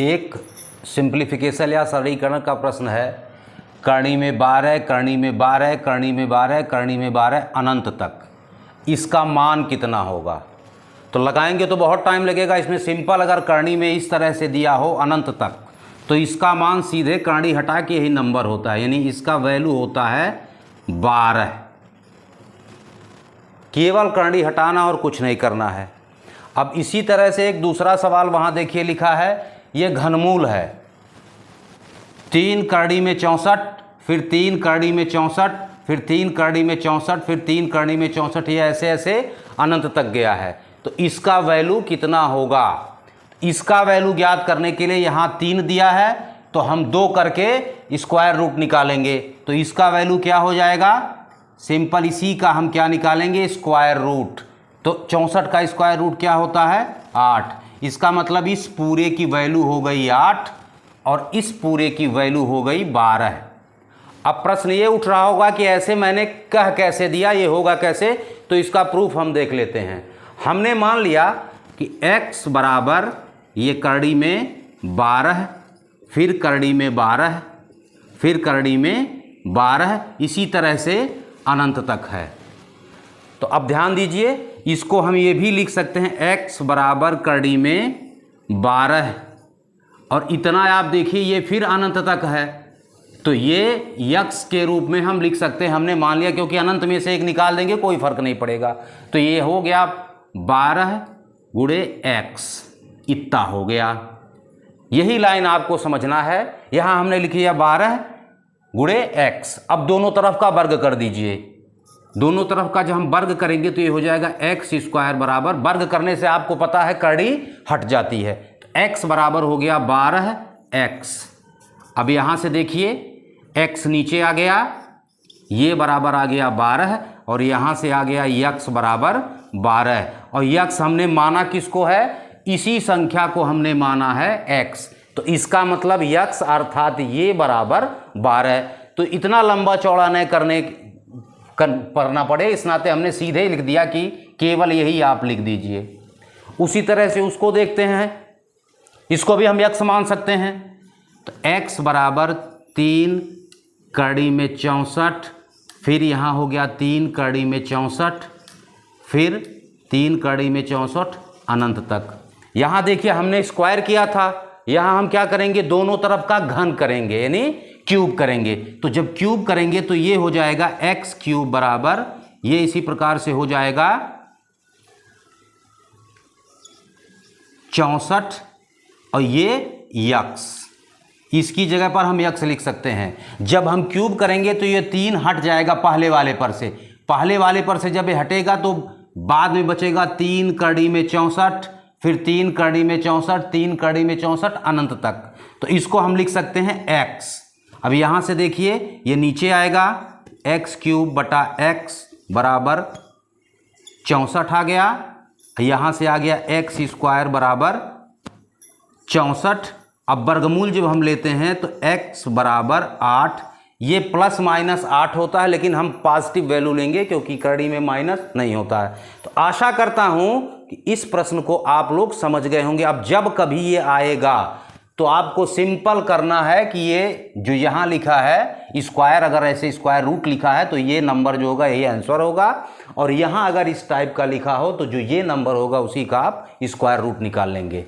एक सिंप्लीफिकेशन या सरलीकरण का प्रश्न है। करणी में 12, करणी में 12, करणी में 12, करणी में 12 अनंत तक, इसका मान कितना होगा? तो लगाएंगे तो बहुत टाइम लगेगा। इसमें सिंपल अगर करणी में इस तरह से दिया हो अनंत तक, तो इसका मान सीधे करणी हटा के यही नंबर होता है, यानी इसका वैल्यू होता है 12। केवल करणी हटाना और कुछ नहीं करना है। अब इसी तरह से एक दूसरा सवाल वहाँ देखिए लिखा है, ये घनमूल है। 3 करणी में 64, फिर 3 करणी में 64, फिर 3 करणी में 64, फिर 3 करणी में 64, ये ऐसे ऐसे अनंत तक गया है। तो इसका वैल्यू कितना होगा? इसका वैल्यू ज्ञात करने के लिए यहाँ 3 दिया है, तो हम 2 करके स्क्वायर रूट निकालेंगे। तो इसका वैल्यू क्या हो जाएगा? सिंपल इसी का हम क्या निकालेंगे? Square root. तो 64 का स्क्वायर रूट क्या होता है? 8। इसका मतलब इस पूरे की वैल्यू हो गई 8 और इस पूरे की वैल्यू हो गई 12। अब प्रश्न ये उठ रहा होगा कि ऐसे मैंने कह कैसे दिया, ये होगा कैसे? तो इसका प्रूफ हम देख लेते हैं। हमने मान लिया कि x बराबर ये करणी में 12, फिर करणी में 12, फिर करणी में 12, इसी तरह से अनंत तक है। तो अब ध्यान दीजिए, इसको हम ये भी लिख सकते हैं x बराबर करणी में 12, और इतना आप देखिए ये फिर अनंत तक है, तो ये यक्स के रूप में हम लिख सकते हैं। हमने मान लिया क्योंकि अनंत में से एक निकाल देंगे कोई फर्क नहीं पड़ेगा। तो ये हो गया 12 गुणे x, इतना हो गया। यही लाइन आपको समझना है। यहाँ हमने लिख लिया 12 गुणे x। अब दोनों तरफ का वर्ग कर दीजिए। दोनों तरफ का जब हम वर्ग करेंगे तो ये हो जाएगा x स्क्वायर बराबर, वर्ग करने से आपको पता है करणी हट जाती है, तो x बराबर हो गया 12x। अब यहाँ से देखिए x नीचे आ गया, ये बराबर आ गया 12, और यहाँ से आ गया x बराबर 12। और x हमने माना किसको है? इसी संख्या को हमने माना है x। तो इसका मतलब x अर्थात ये बराबर 12। तो इतना लंबा चौड़ा नहीं करना पड़े, इस नाते हमने सीधे ही लिख दिया कि केवल यही आप लिख दीजिए। उसी तरह से उसको देखते हैं, इसको भी हम x मान सकते हैं। तो x बराबर 3 करणी में 64, फिर यहाँ हो गया 3 करणी में 64, फिर 3 करणी में 64 अनंत तक। यहाँ देखिए हमने स्क्वायर किया था, यहाँ हम क्या करेंगे? दोनों तरफ का घन करेंगे, यानी क्यूब करेंगे। तो जब क्यूब करेंगे तो ये हो जाएगा x क्यूब बराबर, ये इसी प्रकार से हो जाएगा 64, और ये x, इसकी जगह पर हम x लिख सकते हैं। जब हम क्यूब करेंगे तो ये 3 हट जाएगा पहले वाले पर से। पहले वाले पर से जब ये हटेगा तो बाद में बचेगा 3 करणी में 64, फिर 3 करणी में 64, 3 करणी में 64 अनंत तक। तो इसको हम लिख सकते हैं x। अब यहाँ से देखिए ये नीचे आएगा, x क्यूब बटा x बराबर 64 आ गया। यहाँ से आ गया x स्क्वायर बराबर 64। अब वर्गमूल जब हम लेते हैं तो x बराबर 8, ये प्लस माइनस 8 होता है, लेकिन हम पॉजिटिव वैल्यू लेंगे क्योंकि करणी में माइनस नहीं होता है। तो आशा करता हूं कि इस प्रश्न को आप लोग समझ गए होंगे। अब जब कभी ये आएगा तो आपको सिंपल करना है कि ये जो यहाँ लिखा है स्क्वायर, अगर ऐसे स्क्वायर रूट लिखा है तो ये नंबर जो होगा यही आंसर होगा, और यहाँ अगर इस टाइप का लिखा हो तो जो ये नंबर होगा उसी का आप स्क्वायर रूट निकाल लेंगे।